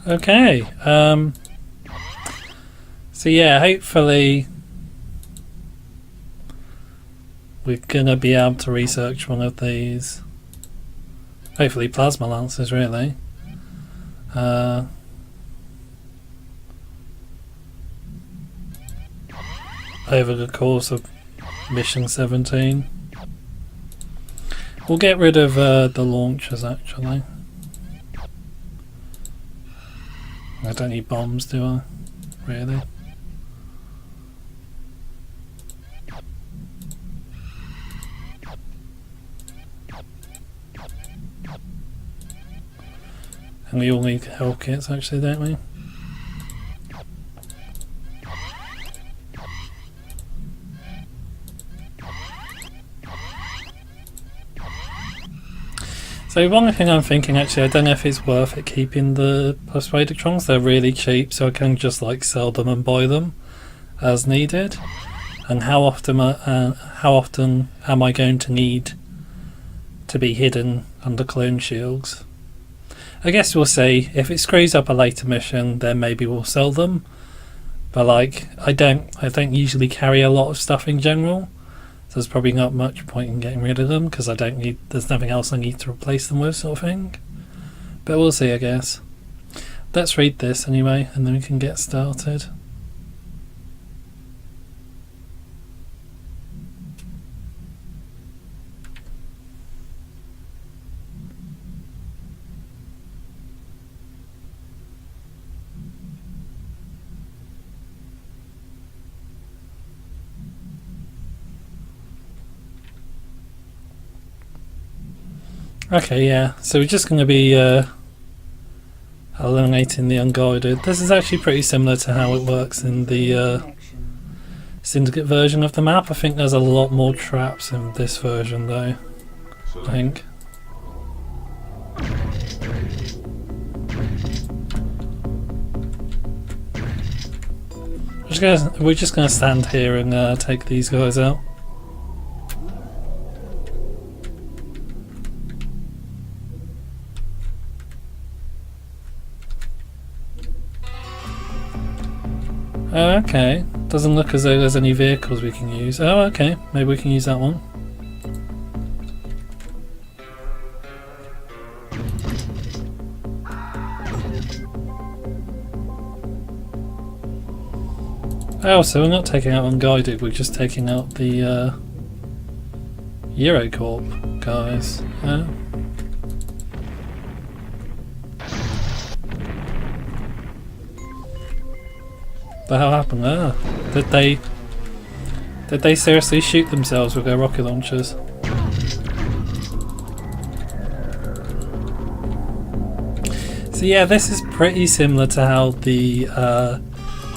Okay. So yeah, hopefully we're gonna be able to research one of these. Hopefully plasma lances, really. Over the course of mission 17. We'll get rid of the launchers, actually. I don't need bombs, do I? Really? And we all need health kits, actually, don't we? So one thing I'm thinking, actually, I don't know if it's worth it keeping the persuadertrons. They're really cheap, so I can just like sell them and buy them as needed. And how often am I going to need to be hidden under clone shields? I guess we'll see. If it screws up a later mission, then maybe we'll sell them. But like, I don't usually carry a lot of stuff in general. So there's probably not much point in getting rid of them because there's nothing else I need to replace them with, sort of thing. But we'll see, I guess. Let's read this anyway, and then we can get started. Okay, yeah, so we're just going to be eliminating the unguided. This is actually pretty similar to how it works in the Syndicate version of the map. I think there's a lot more traps in this version though, I think. We're just going to stand here and take these guys out. Oh, okay. Doesn't look as though there's any vehicles we can use. Oh, okay. Maybe we can use that one. Oh, so we're not taking out unguided, we're just taking out the Eurocorp guys. Oh. The hell happened there? Did they seriously shoot themselves with their rocket launchers? So yeah, this is pretty similar to how the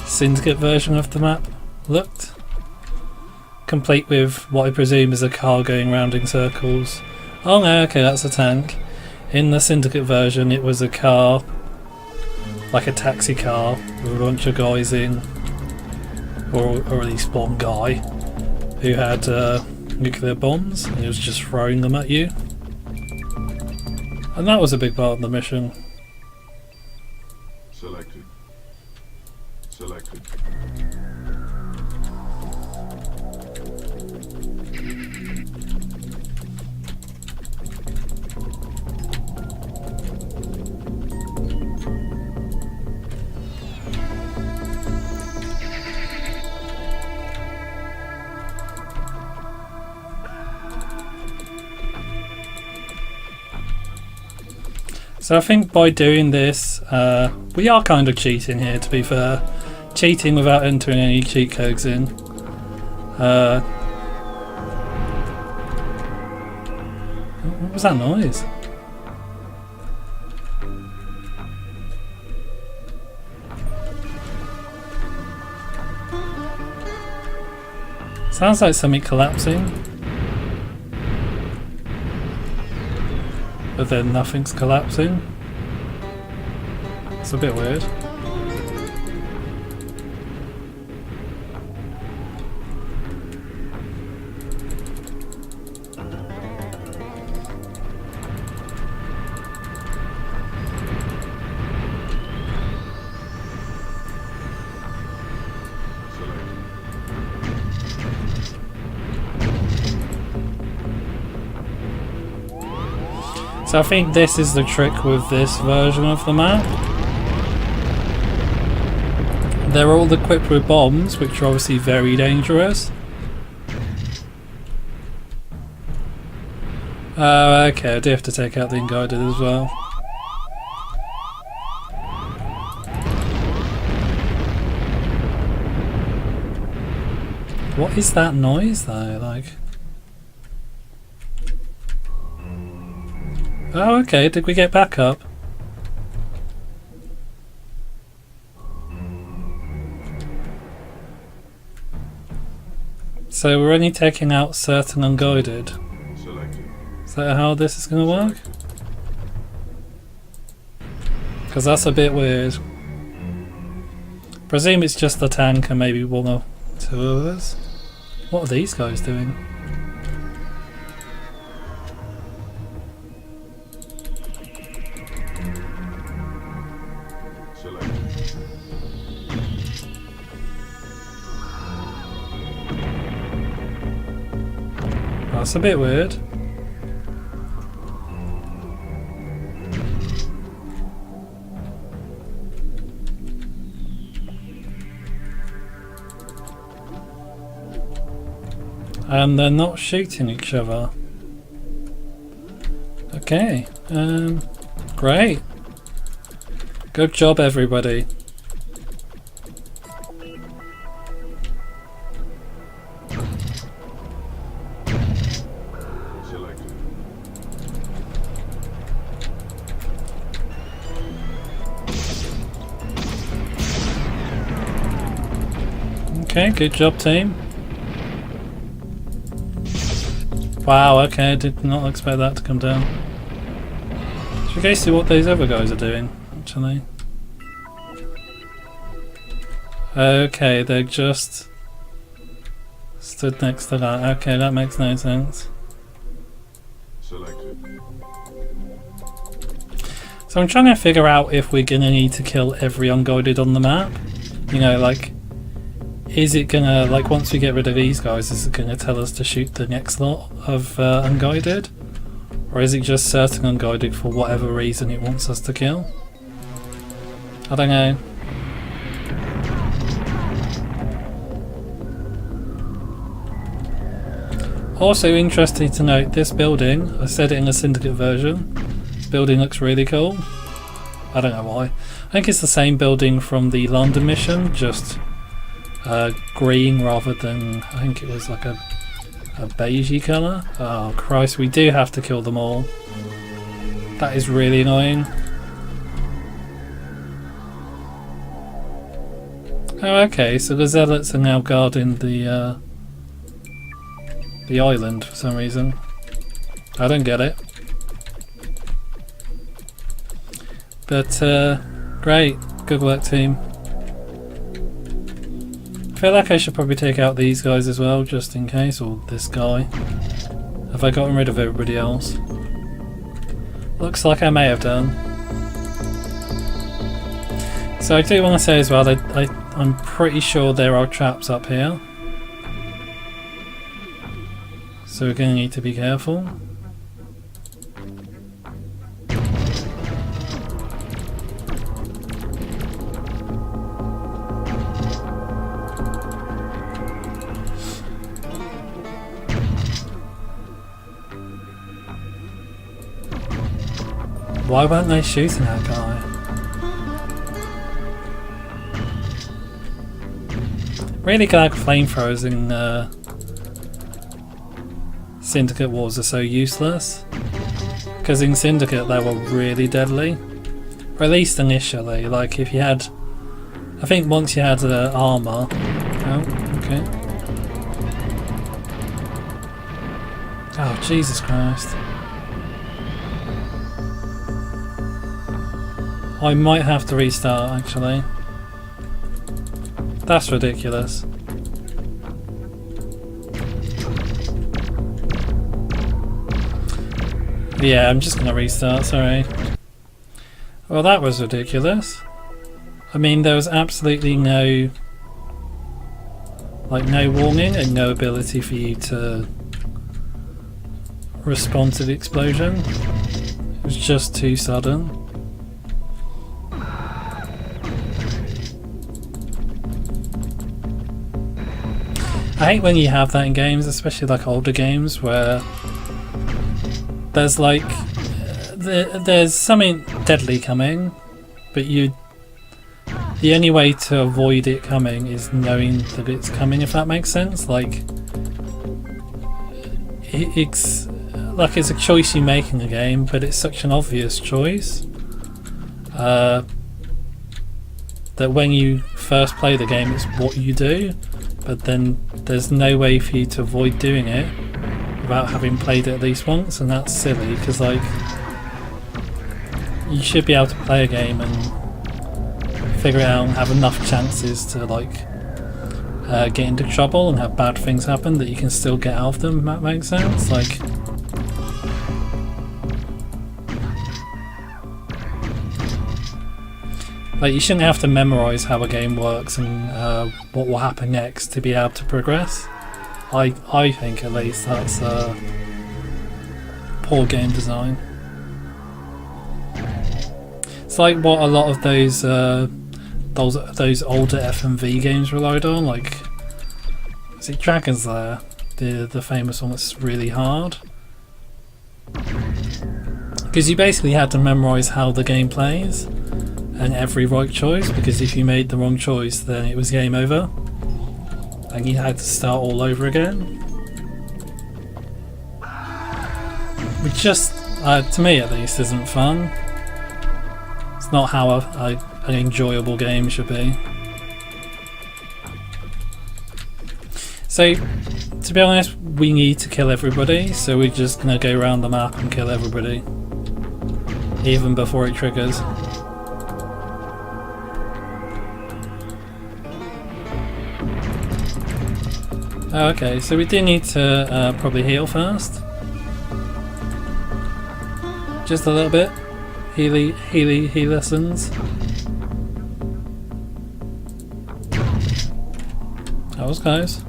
Syndicate version of the map looked. Complete with what I presume is a car going round in circles. Oh no, okay, that's a tank. In the Syndicate version it was a car, like a taxi car with a bunch of guys in, or at least one guy who had nuclear bombs and he was just throwing them at you. And that was a big part of the mission. Selected. So I think by doing this, we are kind of cheating here, to be fair. Cheating without entering any cheat codes in. What was that noise? Sounds like something collapsing. But then nothing's collapsing. It's a bit weird. So I think this is the trick with this version of the map. They're all equipped with bombs, which are obviously very dangerous. Oh, okay, I do have to take out the unguided as well. What is that noise though, like? Oh, okay, did we get back up? So we're only taking out certain unguided. Is that how this is going to work? Because that's a bit weird. Presume it's just the tank and maybe one or two others. What are these guys doing? That's a bit weird. And they're not shooting each other. Okay, great. Good job, everybody. Okay, good job, team. Wow, okay, I did not expect that to come down. Should we go see what these other guys are doing, actually? Okay, they're just stood next to that. Okay, that makes no sense. So I'm trying to figure out if we're gonna need to kill every unguided on the map. You know, like, is it gonna, like, once we get rid of these guys, is it gonna tell us to shoot the next lot of unguided? Or is it just certain unguided for whatever reason it wants us to kill? I don't know. Also interesting to note, this building, I said it in the Syndicate version, this building looks really cool. I don't know why. I think it's the same building from the London mission, just green rather than, I think it was like a beigey colour. Oh Christ, we do have to kill them all. That is really annoying. Oh okay, so the zealots are now guarding the island for some reason. I don't get it. But great, good work team. I feel like I should probably take out these guys as well, just in case, or this guy. Have I gotten rid of everybody else? Looks like I may have done. So I do want to say as well, I'm pretty sure there are traps up here. So we're going to need to be careful. Why weren't they shooting that guy? Really glad flamethrowers in Syndicate Wars are so useless. Because in Syndicate they were really deadly. Or at least initially, like if you had... I think once you had armour... Oh, okay. Oh, Jesus Christ. I might have to restart actually. That's ridiculous. Yeah, I'm just gonna restart, sorry. Well, that was ridiculous. I mean, there was absolutely no... like, no warning and no ability for you to respond to the explosion. It just too sudden. I hate when you have that in games, especially like older games, where there's like there's something deadly coming, but the only way to avoid it coming is knowing that it's coming, if that makes sense. Like it's a choice you make in the game, but it's such an obvious choice that when you first play the game it's what you do, but then there's no way for you to avoid doing it without having played it at least once, and that's silly, because like you should be able to play a game and figure it out and have enough chances to like get into trouble and have bad things happen that you can still get out of them, if that makes sense. Like you shouldn't have to memorise how a game works and what will happen next to be able to progress. I think at least that's poor game design. It's like what a lot of those older FMV games relied on. Like, is it Dragon's Lair? The famous one that's really hard. Because you basically had to memorise how the game plays and every right choice, because if you made the wrong choice then it was game over and you had to start all over again. Which just, to me at least, isn't fun. It's not how an enjoyable game should be. So, to be honest, we need to kill everybody, so we're just going to go around the map and kill everybody. Even before it triggers. Oh, okay, so we do need to probably heal first. Just a little bit. Heal lessons. That was close.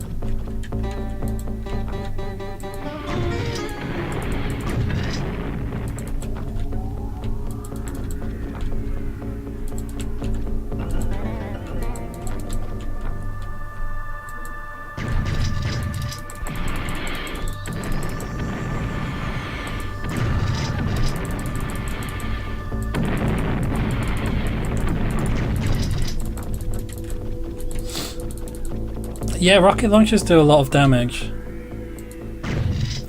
Yeah, rocket launchers do a lot of damage.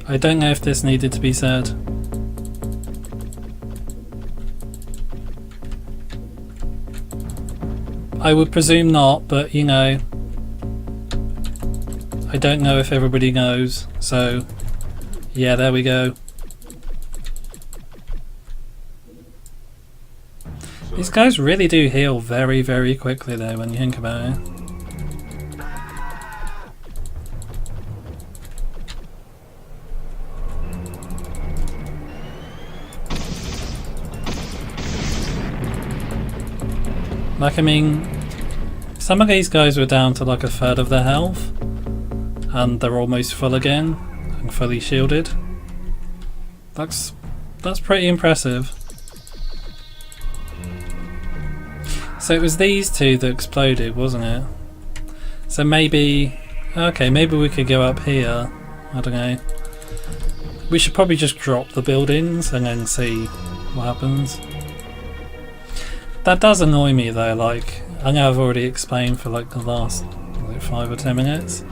I don't know if this needed to be said. I would presume not, but you know, I don't know if everybody knows, so yeah, there we go. These guys really do heal very, very quickly though when you think about it. Like, I mean, some of these guys were down to like a third of their health and they're almost full again and fully shielded. That's pretty impressive. So it was these two that exploded, wasn't it? So maybe, okay, maybe we could go up here. I don't know. We should probably just drop the buildings and then see what happens. That does annoy me though, like, I know I've already explained for like the last like 5 or 10 minutes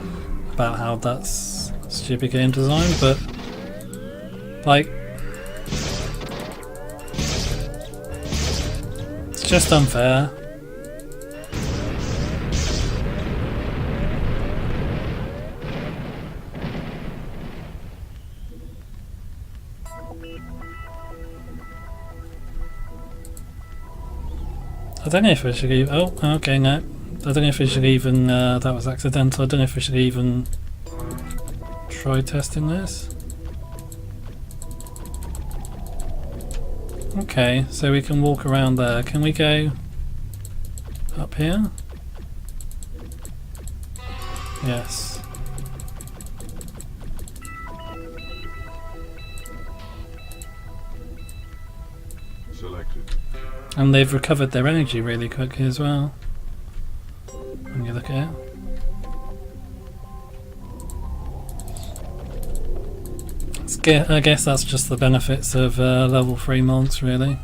about how that's stupid game design, but like, it's just unfair. I don't know if I should even... Oh, okay, no. I don't know if I should even... that was accidental. I don't know if I should even try testing this. Okay, so we can walk around there. Can we go up here? Yes. And they've recovered their energy really quickly as well, when you look at it. I guess that's just the benefits of level 3 mods, really.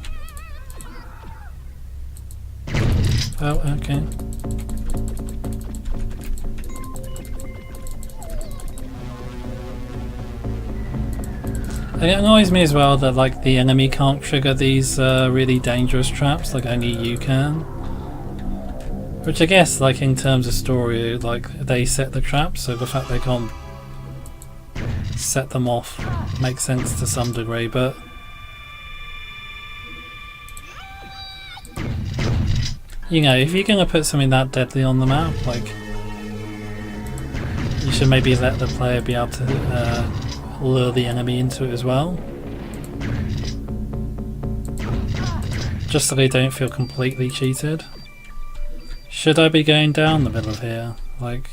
Oh, okay. It annoys me as well that like the enemy can't trigger these really dangerous traps, like only you can. Which I guess, like in terms of story, like they set the traps, so the fact they can't set them off makes sense to some degree, but you know, if you're gonna put something that deadly on the map, like you should maybe let the player be able to lure the enemy into it as well, just so they don't feel completely cheated. Should I be going down the middle of here? Like,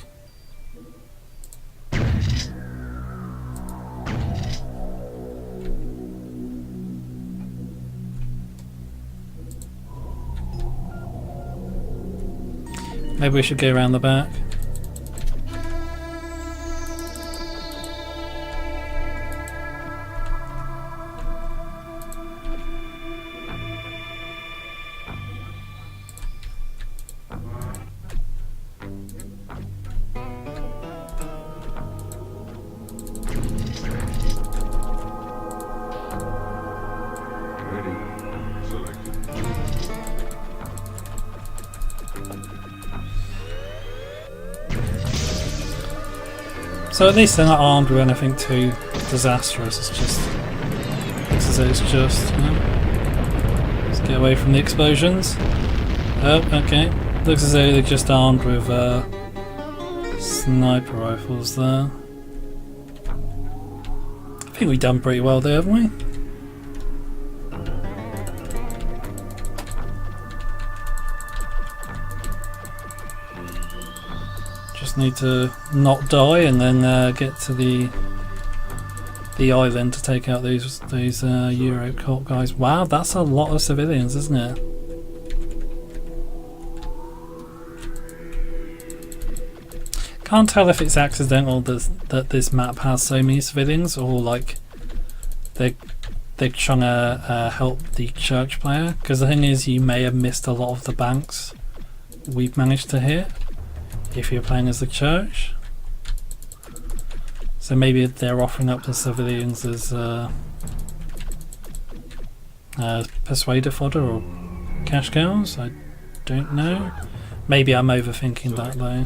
maybe we should go around the back. So at least they're not armed with anything too disastrous. It's just, looks as though it's just, you know, let's get away from the explosions. Oh, okay. Looks as though they're just armed with sniper rifles there. I think we've done pretty well there, haven't we? Need to not die and then get to the island to take out those Eurocorp guys. Wow, that's a lot of civilians, isn't it? Can't tell if it's accidental that this map has so many civilians, or like they're trying to help the church player. Because the thing is, you may have missed a lot of the banks we've managed to hit if you're playing as the church. So maybe they're offering up the civilians as persuader fodder or cash cows. I don't know. Maybe I'm overthinking that though.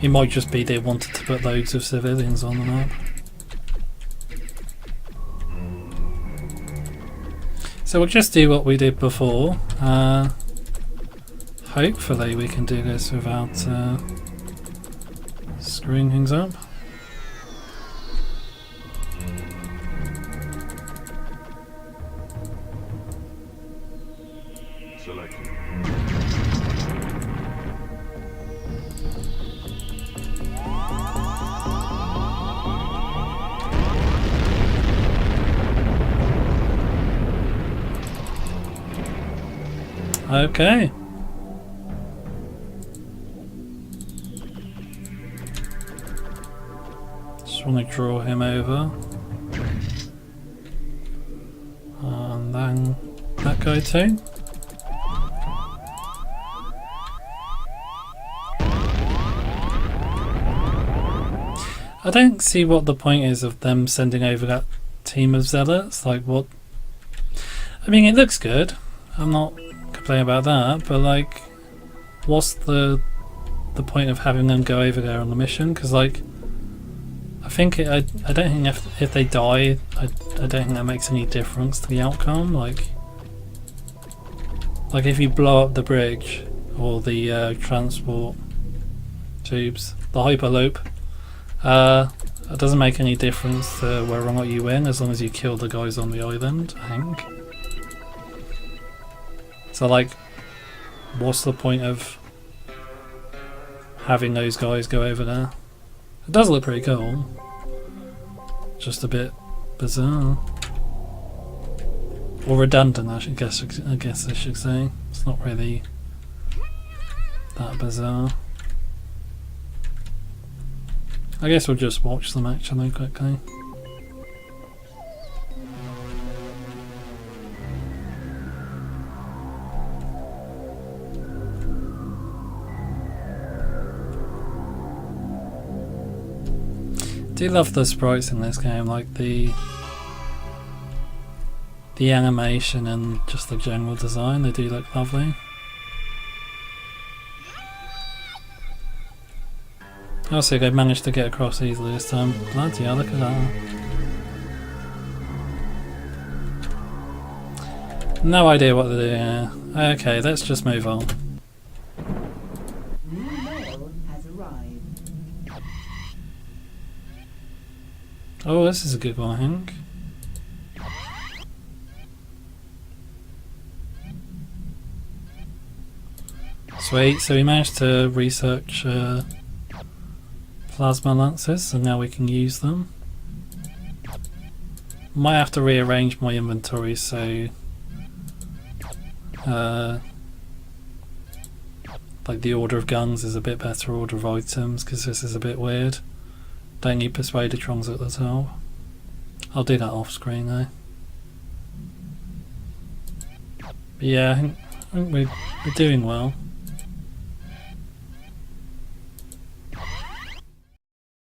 It might just be they wanted to put loads of civilians on the map. So we'll just do what we did before. Hopefully we can do this without screwing things up. Selected. Okay. Just want to draw him over. And then that guy too. I don't see what the point is of them sending over that team of zealots. Like, what? I mean, it looks good. I'm not complaining about that, but like, what's the point of having them go over there on the mission? Because like, I think I don't think if they die, I don't think that makes any difference to the outcome. Like if you blow up the bridge or the transport tubes, the hyperloop, it doesn't make any difference to whether or not you win, as long as you kill the guys on the island, I think. So like, what's the point of having those guys go over there? It does look pretty cool. Just a bit bizarre. Or redundant, I guess I should say. It's not really that bizarre. I guess we'll just watch them actually quickly. I do love the sprites in this game, like the animation and just the general design, they do look lovely. Also, they managed to get across easily this time. Bloody hell, look at that. No idea what they're doing here. Okay, let's just move on. New mail has arrived. Oh, this is a good one, I think. Sweet, so we managed to research plasma lances, and now we can use them. Might have to rearrange my inventory so like the order of guns is a bit better order of items, because this is a bit weird. Don't need persuadetrons at the top. I'll do that off screen though. But yeah, I think we're doing well.